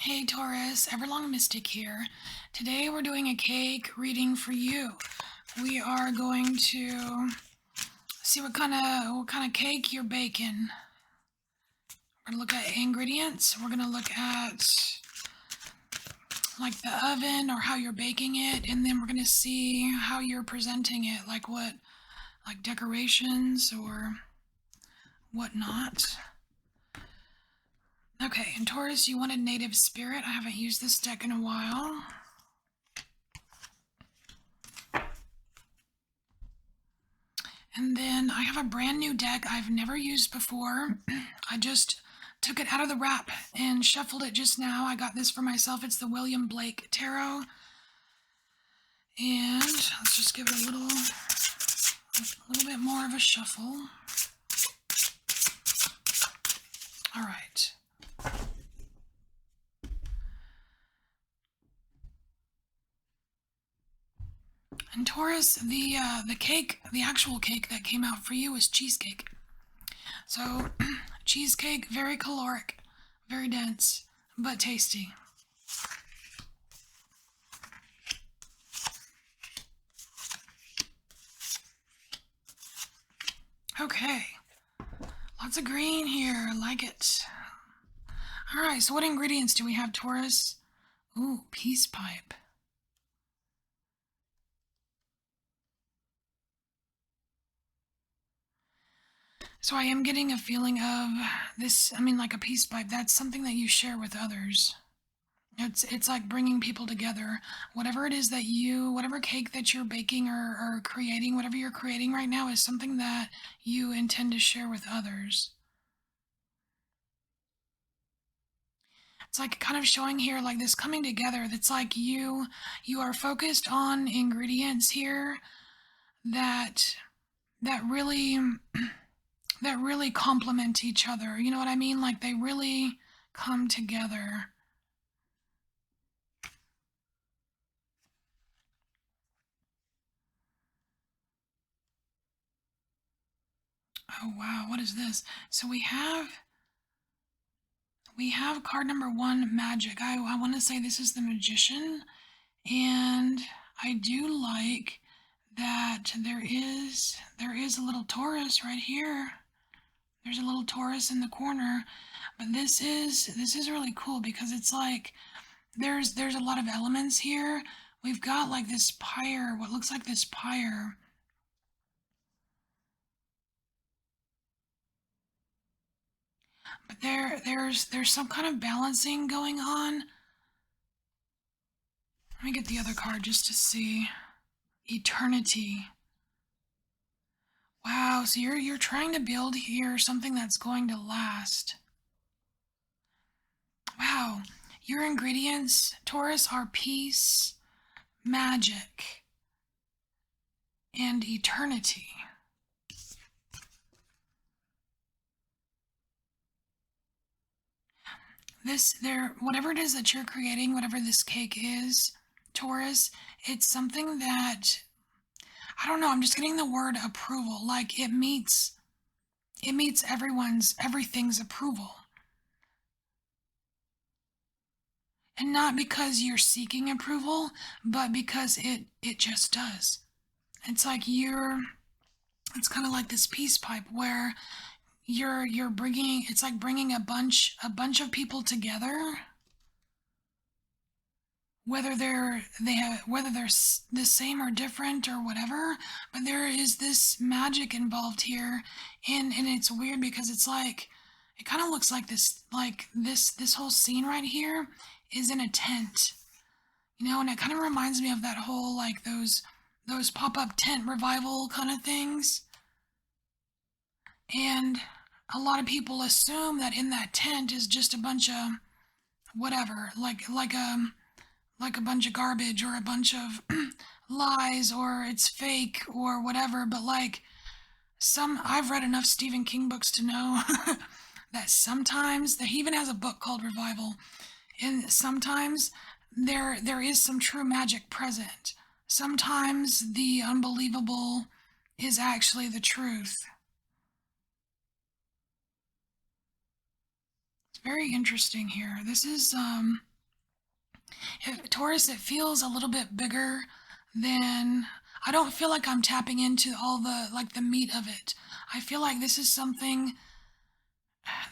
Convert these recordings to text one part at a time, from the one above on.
Hey Taurus, Everlong Mystic here. Today we're doing a cake reading for you. We are going to see what kind of cake you're baking. We're gonna look at ingredients. We're gonna look at like the oven or how you're baking it, and then we're gonna see how you're presenting it, like decorations or whatnot. Okay, and Taurus, you wanted Native Spirit. I haven't used this deck in a while. And then I have a brand new deck I've never used before. I just took it out of the wrap and shuffled it just now. I got this for myself. It's the William Blake Tarot. And let's just give it a little bit more of a shuffle. All right. And Taurus, the cake, the actual cake that came out for you is cheesecake. So cheesecake, very caloric, very dense, but tasty. Okay, lots of green here, I like it. All right, so what ingredients do we have, Taurus? Ooh, peace pipe. So I am getting a feeling of this, like a peace pipe, that's something that you share with others. It's like bringing people together. Whatever it is that whatever cake that you're baking or creating, whatever you're creating right now is something that you intend to share with others. It's like kind of showing here like this coming together. That's like you are focused on ingredients here that really complement each other. You know what I mean? Like they really come together. Oh wow, what is this? So we have card number 1, magic. I want to say this is the magician, and I do like that there is a little Taurus right here. There's a little Taurus in the corner, but this is really cool because it's like there's a lot of elements here. We've got like this pyre, what looks like this pyre. But there's some kind of balancing going on. Let me get the other card just to see. Eternity. Wow, so you're trying to build here something that's going to last. Wow, your ingredients, Taurus, are peace, magic, and eternity. Whatever it is that you're creating, whatever this cake is, Taurus, it's something that, I don't know, I'm just getting the word approval. Like it meets everything's approval. And not because you're seeking approval, but because it just does. It's like it's kind of like this peace pipe where you're bringing, it's like bringing a bunch of people together, whether whether they're the same or different or whatever, but there is this magic involved here, and it's weird because it's like it kind of looks like this whole scene right here is in a tent, and it kind of reminds me of that whole like those pop-up tent revival kind of things. And a lot of people assume that in that tent is just a bunch of whatever, like a bunch of garbage or a bunch of lies or it's fake or whatever. But like I've read enough Stephen King books to know that sometimes that he even has a book called Revival, and sometimes there is some true magic present. Sometimes the unbelievable is actually the truth. It's very interesting here. This is Taurus, it feels a little bit bigger than, I don't feel like I'm tapping into all the, like the meat of it. I feel like this is something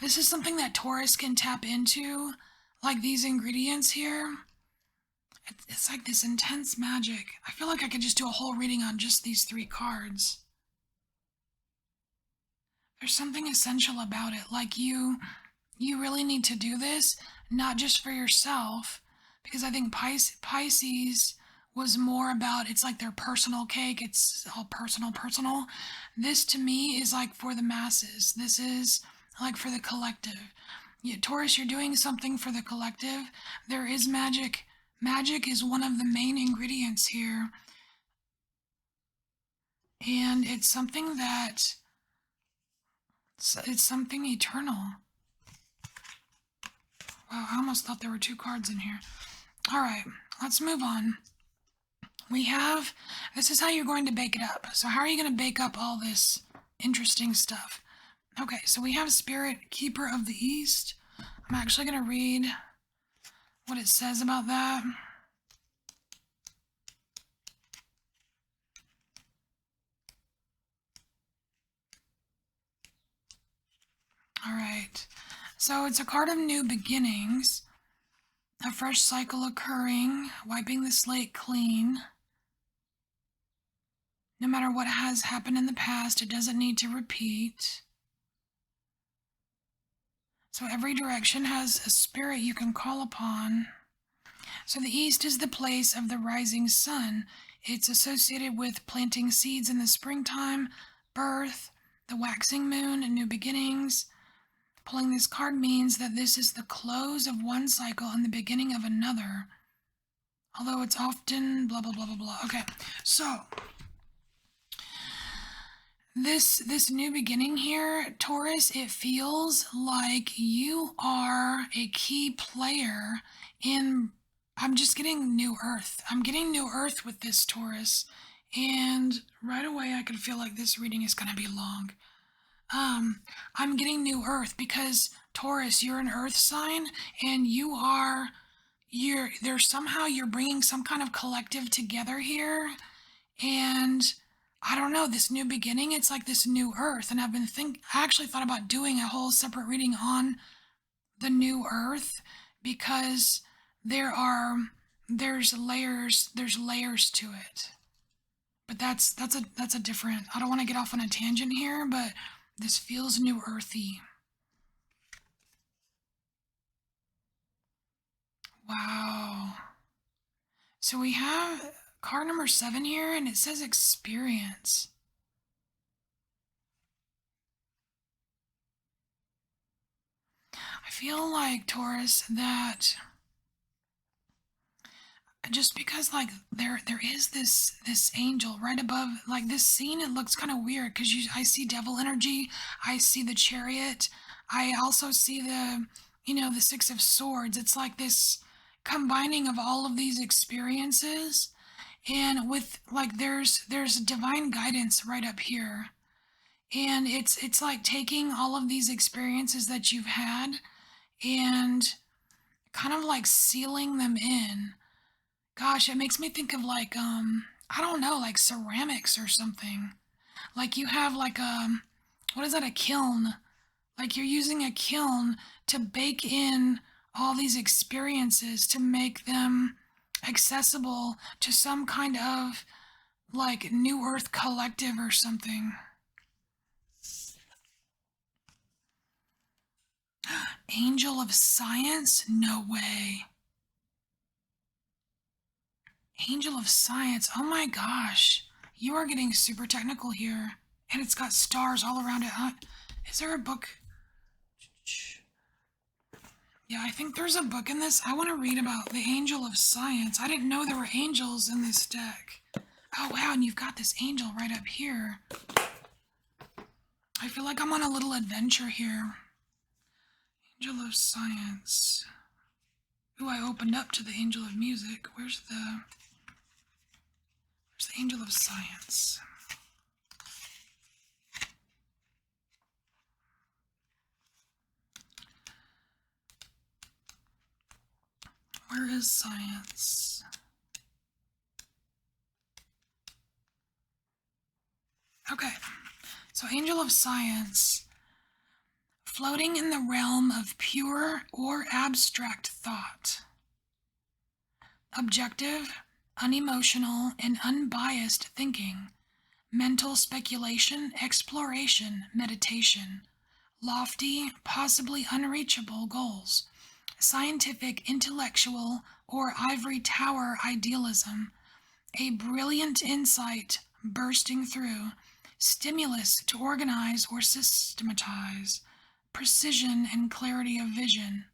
that Taurus can tap into, like these ingredients here. It's like this intense magic. I feel like I could just do a whole reading on just these 3 cards. There's something essential about it. Like you really need to do this, not just for yourself, because I think Pisces was more about, it's like their personal cake. It's all personal, personal. This to me is like for the masses. This is like for the collective. Yeah, Taurus, you're doing something for the collective. There is magic. Magic is one of the main ingredients here. And it's something that, it's something eternal. Wow, I almost thought there were 2 cards in here. All right, let's move on. We have, this is how you're going to bake it up. So how are you going to bake up all this interesting stuff? Okay, so we have Spirit, Keeper of the East. I'm actually going to read what it says about that. All right, so it's a card of new beginnings, a fresh cycle occurring, wiping the slate clean. No matter what has happened in the past, it doesn't need to repeat. So every direction has a spirit you can call upon. So the east is the place of the rising sun. It's associated with planting seeds in the springtime, birth, the waxing moon, and new beginnings. Pulling this card means that this is the close of one cycle and the beginning of another. Although it's often blah, blah, blah, blah, blah. Okay, so this new beginning here, Taurus, it feels like you are a key player in, I'm just getting new earth. I'm getting new earth with this, Taurus. And right away I can feel like this reading is going to be long. I'm getting new earth because Taurus, you're an earth sign and you're bringing some kind of collective together here. And I don't know, this new beginning, it's like this new earth. And I actually thought about doing a whole separate reading on the new earth because there's layers to it. But that's a different, I don't want to get off on a tangent here, but this feels new earthy. Wow. So we have card number 7 here and it says experience. I feel like, Taurus, that just because like there is this angel right above, like this scene, it looks kind of weird because I see devil energy, I see the chariot, I also see the 6 of swords. It's like this combining of all of these experiences, and with like there's divine guidance right up here, and it's like taking all of these experiences that you've had and kind of like sealing them in. Gosh, it makes me think of like I don't know, like ceramics or something. Like you have like what is that, a kiln? Like you're using a kiln to bake in all these experiences to make them accessible to some kind of like new earth collective or something. Angel of science? No way. Angel of science. Oh my gosh. You are getting super technical here. And it's got stars all around it. Is there a book? Yeah, I think there's a book in this. I want to read about the angel of science. I didn't know there were angels in this deck. Oh wow, and you've got this angel right up here. I feel like I'm on a little adventure here. Angel of science. Ooh, I opened up to the angel of music. Where's the angel of science? Where is science? Okay, so angel of science, floating in the realm of pure or abstract thought. Objective, unemotional, and unbiased thinking. Mental speculation, exploration, meditation. Lofty, possibly unreachable goals. Scientific, intellectual, or ivory tower idealism. A brilliant insight bursting through. Stimulus to organize or systematize. Precision and clarity of vision.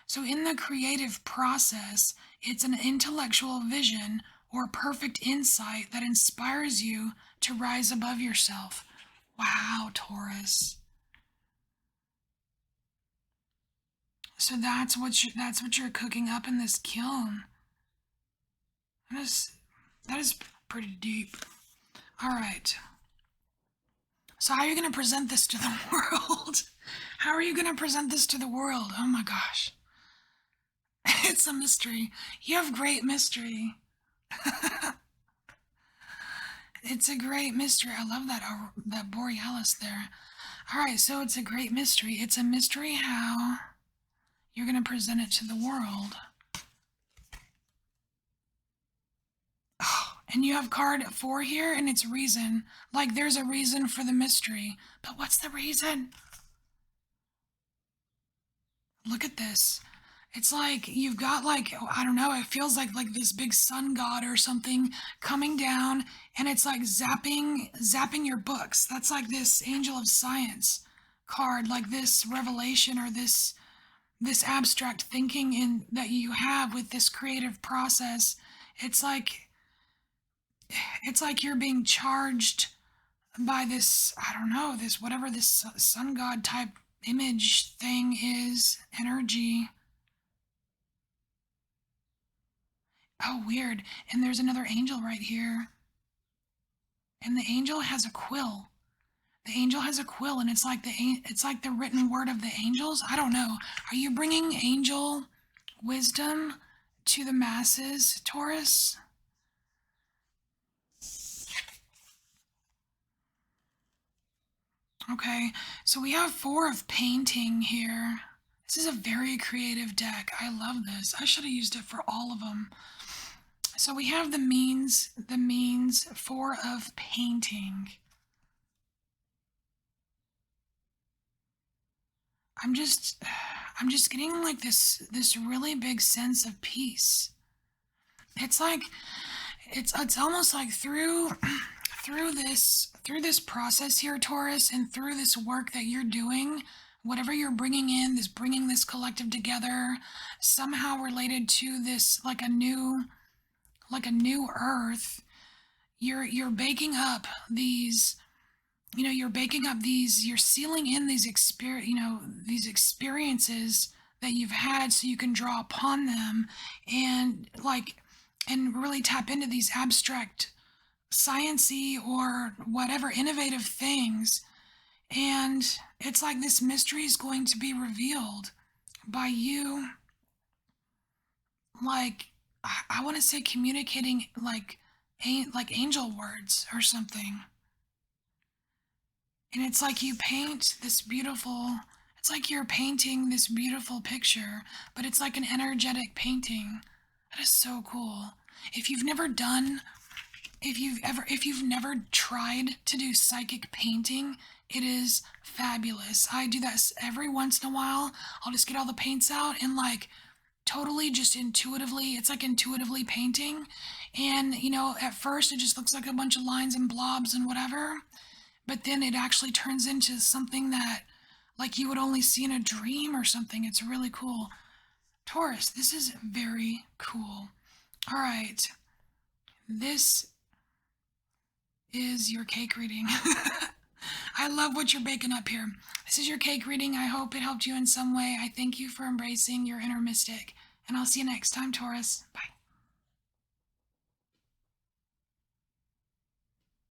So, in the creative process, it's an intellectual vision or perfect insight that inspires you to rise above yourself. Wow, Taurus. So that's what you're cooking up in this kiln. That is pretty deep. All right. So how are you going to present this to the world? How are you going to present this to the world? Oh my gosh. It's a mystery. You have great mystery. It's a great mystery. I love that borealis there. All right, so it's a great mystery. It's a mystery how you're going to present it to the world. Oh, and you have card 4 here, and it's reason. Like there's a reason for the mystery. But what's the reason? Look at this. It's like you've got like, I don't know, it feels like this big sun god or something coming down, and it's like zapping your books. That's like this angel of science card, like this revelation or this abstract thinking in that you have with this creative process. It's like it's like you're being charged by this, I don't know, this whatever this sun god type image thing is, energy. Oh, weird. And there's another angel right here. And the angel has a quill. The angel has a quill, and it's like the written word of the angels. I don't know. Are you bringing angel wisdom to the masses, Taurus? Okay, so we have 4 of painting here. This is a very creative deck. I love this. I should have used it for all of them. So we have the means 4 of painting. I'm just getting like this really big sense of peace. It's like it's almost like through this process here, Taurus, and through this work that you're doing, whatever you're bringing in, this bringing this collective together, somehow related to this like a new earth, you're baking up these, you're sealing in these experiences that you've had so you can draw upon them and really tap into these abstract sciency or whatever innovative things. And it's like this mystery is going to be revealed by you, like I want to say communicating like angel words or something. And it's like you paint this beautiful, it's like you're painting this beautiful picture, but it's like an energetic painting. That is so cool. If you've never done, if you've never tried to do psychic painting, it is fabulous. I do that every once in a while. I'll just get all the paints out and like totally just intuitively, it's like intuitively painting. And at first it just looks like a bunch of lines and blobs and whatever, but then it actually turns into something that like you would only see in a dream or something. It's really cool. Taurus, this is very cool. All right, this is your cake reading. I love what you're baking up here. This is your cake reading. I hope it helped you in some way. I thank you for embracing your inner mystic, and I'll see you next time, Taurus. Bye.